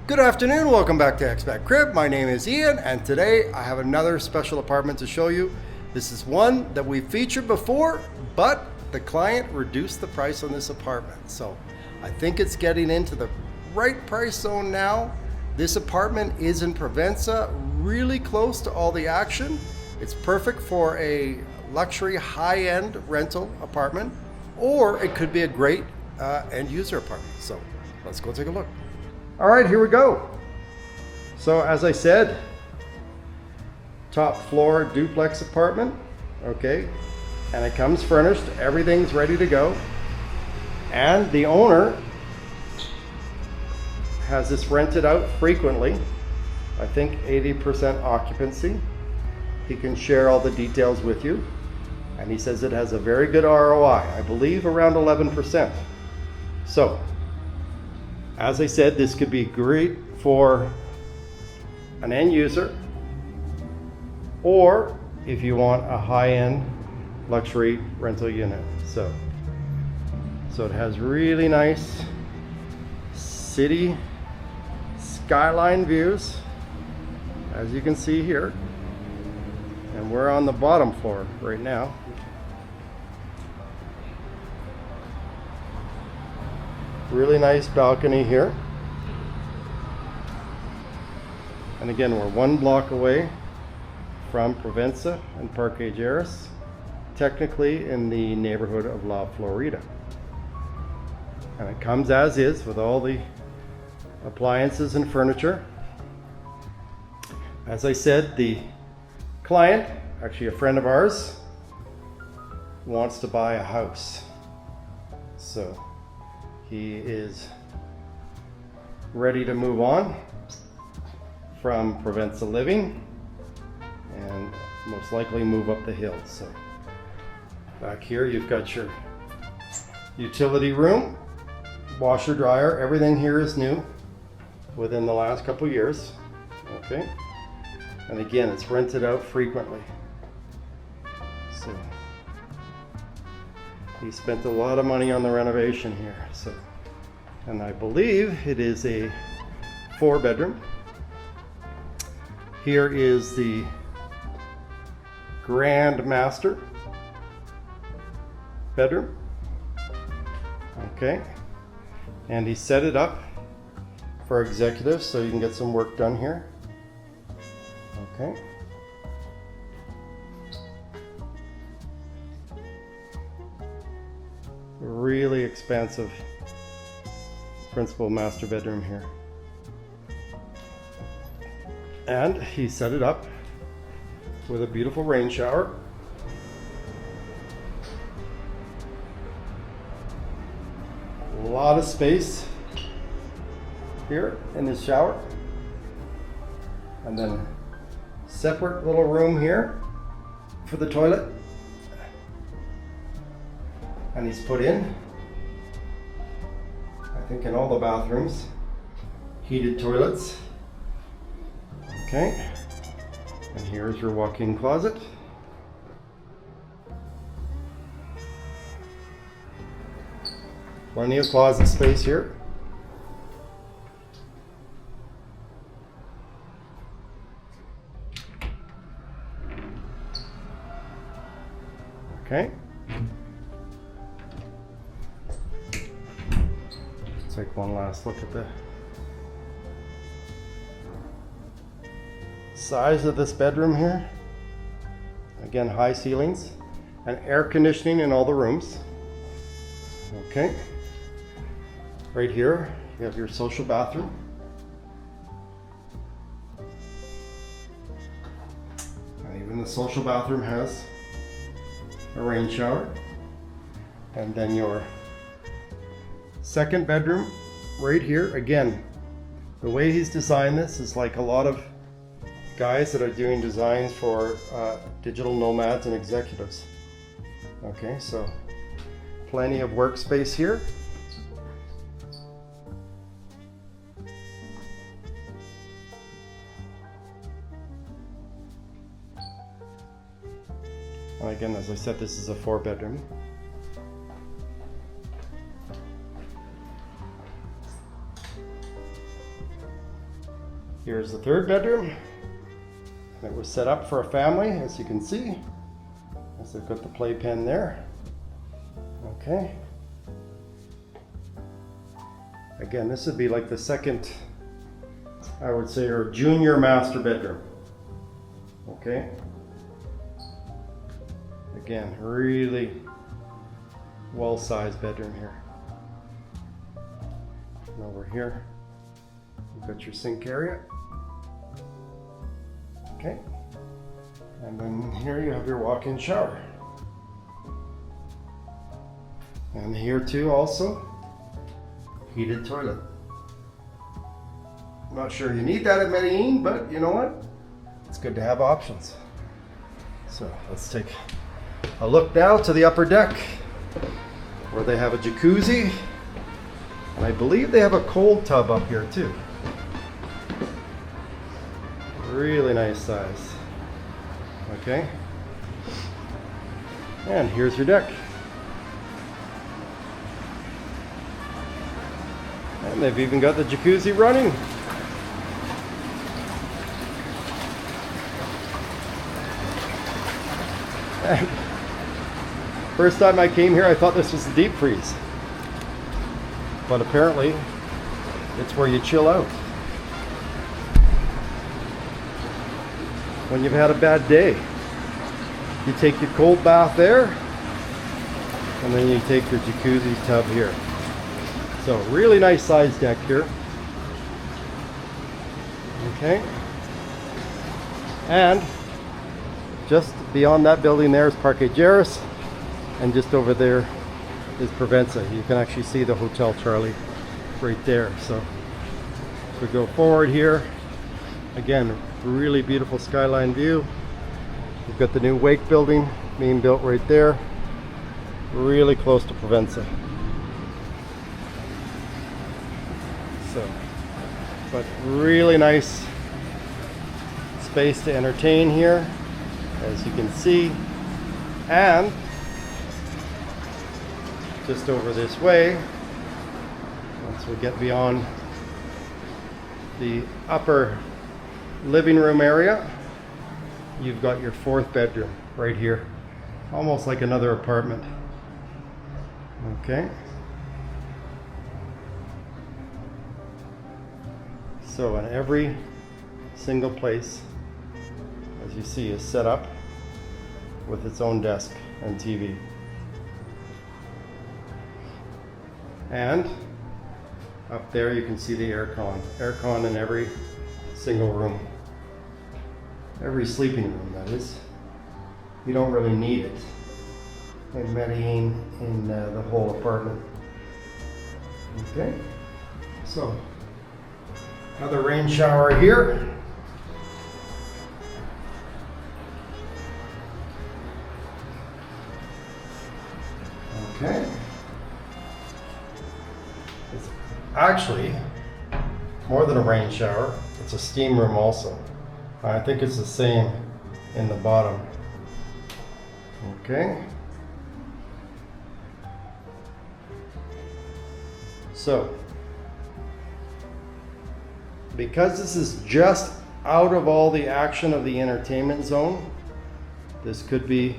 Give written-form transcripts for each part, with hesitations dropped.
Good afternoon, welcome back to ExpatCrib. My name is Ian, and today I have another special apartment to show you. This is one that we've featured before, but the client reduced the price on this apartment. So I think it's getting into the right price zone now. This apartment is in Provenza, really close to all the action. It's perfect for a luxury high-end rental apartment, or it could be a great end user apartment. So let's go take a look. All right, here we go. So as I said, top floor duplex apartment, okay? And it comes furnished, everything's ready to go. And the owner has this rented out frequently. I think 80% occupancy. He can share all the details with you. And he says it has a very good ROI, I believe around 11%. So, as I said, this could be great for an end user, or if you want a high-end luxury rental unit. So it has really nice city skyline views, as you can see here. And we're on the bottom floor right now. Really nice balcony here. And again, we're 1 block away from Provenza and Parque Jarris, technically in the neighborhood of La Florida. And it comes as is with all the appliances and furniture. As I said, the client, actually a friend of ours, wants to buy a house. So he is ready to move on from Provenza living and most likely move up the hill. So back here you've got your utility room, washer, dryer, everything here is new within the last couple years. Okay, and again, it's rented out frequently. So he spent a lot of money on the renovation here. So, and I believe it is a 4-bedroom. Here is the grand master bedroom. Okay, and he set it up for executives so you can get some work done here. Okay. Really expansive principal master bedroom here. And he set it up with a beautiful rain shower. A lot of space here in this shower. And then separate little room here for the toilet. And he's put in, I think in all the bathrooms, heated toilets. Okay, and here's your walk-in closet. Plenty of closet space here. Okay. Take one last look at the size of this bedroom here. Again, high ceilings and air conditioning in all the rooms. Okay, right here you have your social bathroom. And even the social bathroom has a rain shower. And then your second bedroom right here. Again, the way he's designed this is like a lot of guys that are doing designs for digital nomads and executives. Okay, so plenty of workspace here. And again, as I said, this is a 4-bedroom. Here's the third bedroom. It was set up for a family, as you can see. As they've got the playpen there. Okay. Again, this would be like the second, I would say, or junior master bedroom. Okay. Again, really well-sized bedroom here. And over here, you've got your sink area. Okay. And then here you have your walk-in shower. And here too also, heated toilet. I'm not sure you need that at Medellin, but you know what? It's good to have options. So let's take a look now to the upper deck, where they have a jacuzzi. And I believe they have a cold tub up here too. Really nice size. Okay. And here's your deck. And they've even got the jacuzzi running. And first time I came here, I thought this was a deep freeze. But apparently, it's where you chill out. When you've had a bad day, you take your cold bath there, and then you take your jacuzzi tub here. So really nice size deck here. Okay. And just beyond that building there is Parque Jarris, and just over there is Provenza. You can actually see the Hotel Charlie right there. So if we go forward here, again, really beautiful skyline view. You've got the new Wake building being built right there, really close to Provenza. So, but really nice space to entertain here, as you can see. And just over this way, once we get beyond the upper living room area, you've got your fourth bedroom right here, almost like another apartment. Okay. So in every single place, as you see, is set up with its own desk and TV. And up there you can see the aircon in every single room. Every sleeping room, that is. You don't really need it in Medellin, in the whole apartment. Okay, so another rain shower here. Okay. It's actually more than a rain shower. It's a steam room also. I think it's the same in the bottom. Okay. So, because this is just out of all the action of the entertainment zone, this could be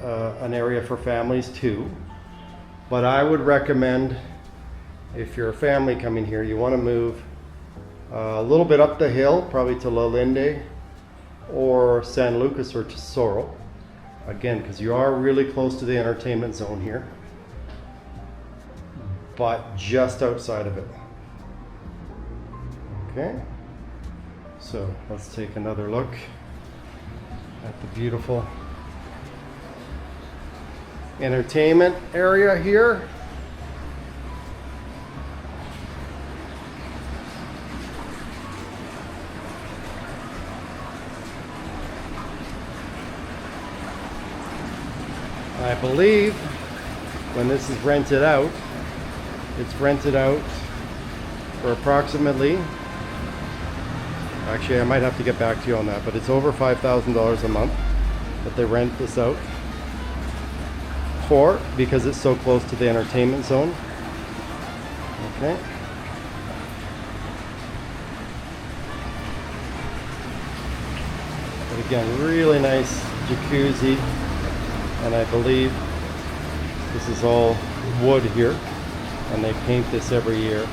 an area for families too. But I would recommend, if you're a family coming here, you want to move a little bit up the hill, probably to La Linde or San Lucas or Tesoro. Again, because you are really close to the entertainment zone here, but just outside of it. Okay, so let's take another look at the beautiful entertainment area here. I believe when this is rented out, it's rented out for approximately, actually I might have to get back to you on that, but it's over $5,000 a month that they rent this out for, because it's so close to the entertainment zone. Okay. But again, really nice jacuzzi, and I believe this is all wood here, and they paint this every year.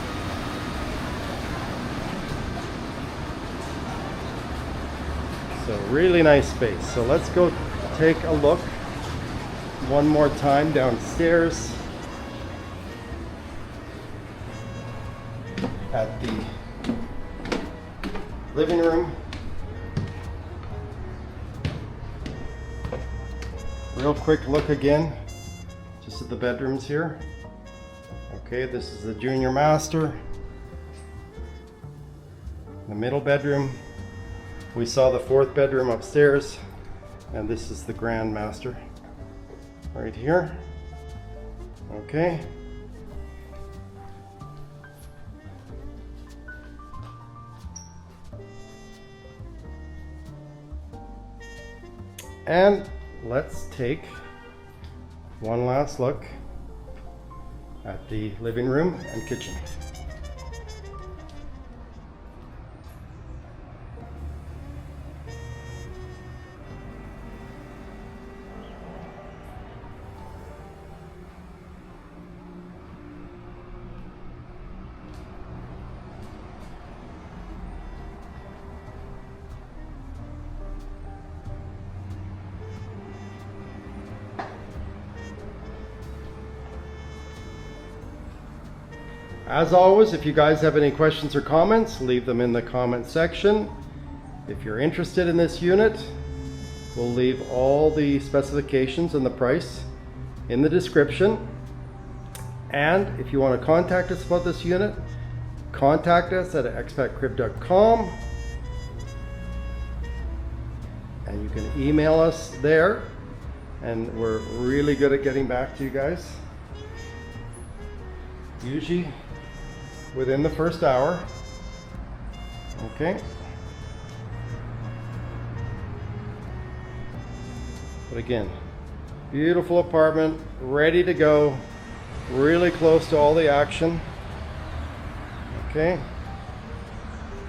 So really nice space. So let's go take a look one more time downstairs at the living room. Real quick look again, just at the bedrooms here. Okay, this is the junior master. The middle bedroom. We saw the fourth bedroom upstairs, and this is the grand master right here. Okay. And let's take one last look at the living room and kitchen. As always, if you guys have any questions or comments, leave them in the comment section. If you're interested in this unit, we'll leave all the specifications and the price in the description. And if you want to contact us about this unit, contact us at expatcrib.com, and you can email us there, and we're really good at getting back to you guys. Usually within the first hour. Okay. But again, beautiful apartment, ready to go, really close to all the action. Okay.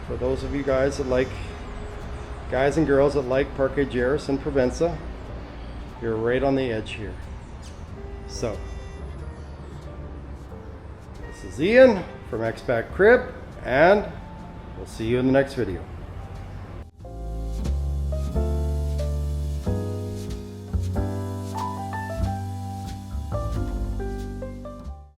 For those of you guys that like, guys and girls that like Parque Jarris and Provenza, you're right on the edge here. So, this is Ian from ExpatCrib, and we'll see you in the next video.